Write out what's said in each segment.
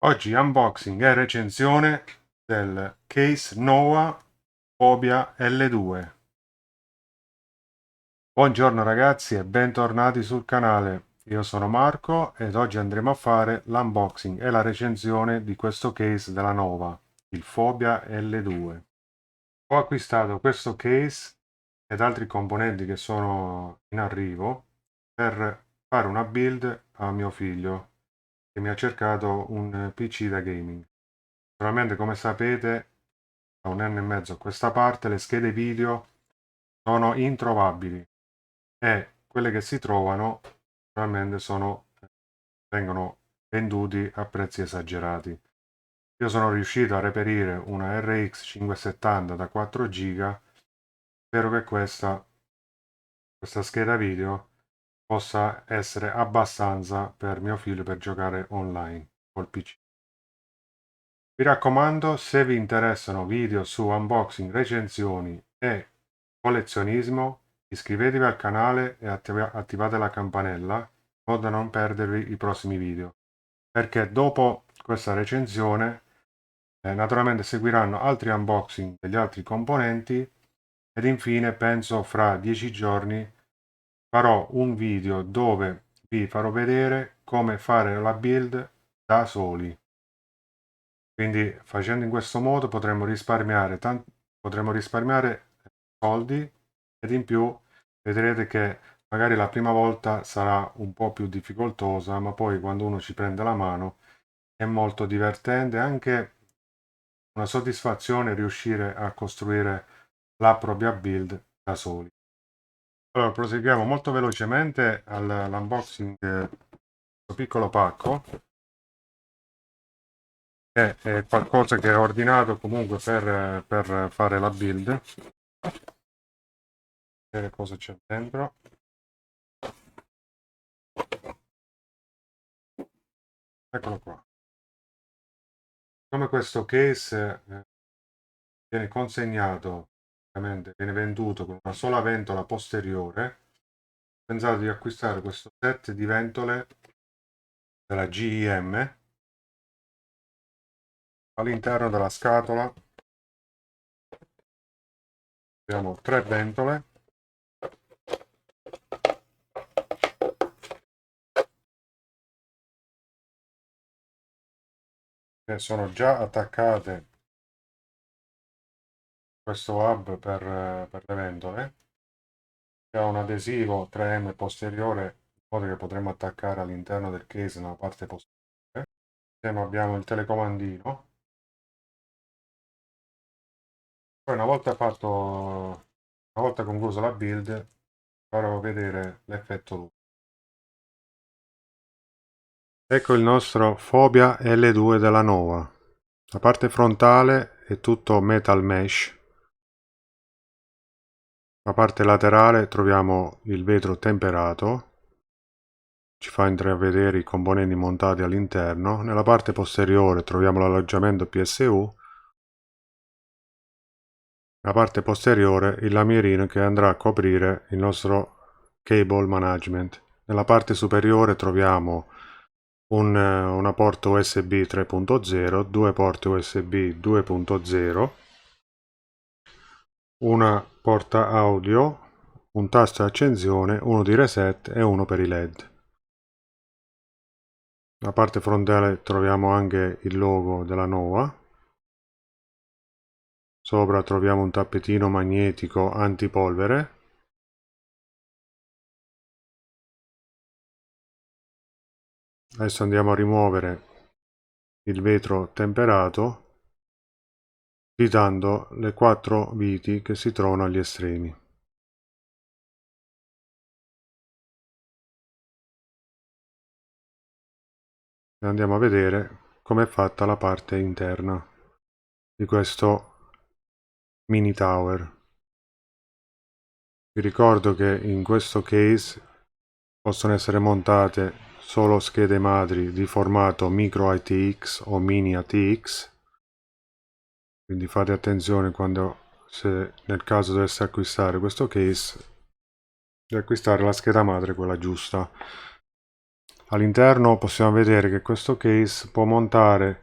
Oggi unboxing e recensione del case Nova Phobia L2. Buongiorno ragazzi e bentornati sul canale. Io sono Marco ed oggi andremo a fare l'unboxing e la recensione di questo case della Nova, il Phobia L2. Ho acquistato questo case ed altri componenti che sono in arrivo per fare una build a mio figlio che mi ha cercato un PC da gaming. Naturalmente, come sapete, da un anno e mezzo a questa parte le schede video sono introvabili e quelle che si trovano naturalmente vengono venduti a prezzi esagerati. Io sono riuscito a reperire una RX 570 da 4 giga. Spero che questa scheda video possa essere abbastanza per mio figlio per giocare online col PC. Vi raccomando, se vi interessano video su unboxing, recensioni e collezionismo, iscrivetevi al canale e attivate la campanella in modo da non perdervi i prossimi video, perché dopo questa recensione naturalmente seguiranno altri unboxing degli altri componenti ed infine penso fra 10 giorni farò un video dove vi farò vedere come fare la build da soli. Quindi facendo in questo modo potremo risparmiare soldi ed in più vedrete che magari la prima volta sarà un po' più difficoltosa, ma poi quando uno ci prende la mano è molto divertente, anche una soddisfazione riuscire a costruire la propria build da soli. Allora, proseguiamo molto velocemente all'unboxing di questo piccolo pacco, che è qualcosa che ho ordinato comunque per fare la build. Vedere cosa c'è dentro. Eccolo qua. Come questo case viene consegnato, ovviamente viene venduto con una sola ventola posteriore, ho pensato di acquistare questo set di ventole della GEM. All'interno della scatola abbiamo tre ventole che sono già attaccate a questo hub per le ventole, che ha un adesivo 3M posteriore in modo che potremo attaccare all'interno del case nella parte posteriore. Insieme abbiamo il telecomandino. Poi una volta conclusa la build, farò vedere l'effetto luce. Ecco il nostro Phobia L2 della Nova. La parte frontale è tutto metal mesh. La parte laterale troviamo il vetro temperato, ci fa intravedere i componenti montati all'interno. Nella parte posteriore troviamo l'alloggiamento PSU. La parte posteriore il lamierino che andrà a coprire il nostro cable management. Nella parte superiore troviamo una porta USB 3.0, due porte USB 2.0, una porta audio, un tasto di accensione, uno di reset e uno per i LED. Nella parte frontale troviamo anche il logo della Nova. Sopra troviamo un tappetino magnetico antipolvere. Adesso andiamo a rimuovere il vetro temperato, svitando le quattro viti che si trovano agli estremi. E andiamo a vedere come è fatta la parte interna di questo mini tower. Vi ricordo che in questo case possono essere montate solo schede madri di formato micro ATX o mini ATX, quindi fate attenzione se nel caso dovesse acquistare questo case di acquistare la scheda madre, quella giusta. All'interno possiamo vedere che questo case può montare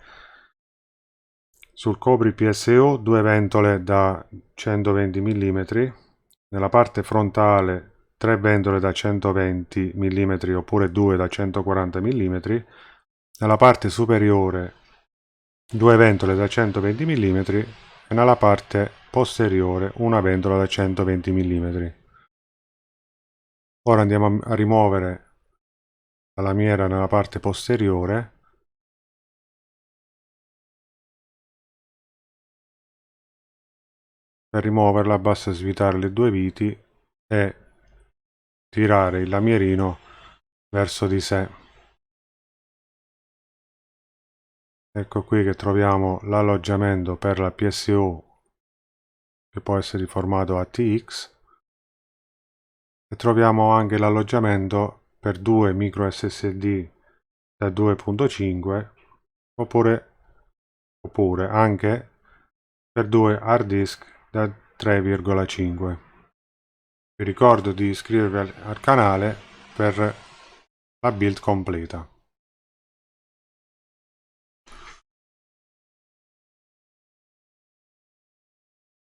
sul copri PSO due ventole da 120 mm, nella parte frontale 3 ventole da 120 mm oppure 2 da 140 mm, nella parte superiore due ventole da 120 mm e nella parte posteriore una ventola da 120 mm. Ora andiamo a rimuovere la lamiera nella parte posteriore. Per rimuoverla basta svitare le due viti e tirare il lamierino verso di sé. Ecco qui che troviamo l'alloggiamento per la PSO, che può essere formato ATX, e troviamo anche l'alloggiamento per due micro SSD da 2.5 oppure anche per due hard disk da 3,5. Vi ricordo di iscrivervi al canale per la build completa.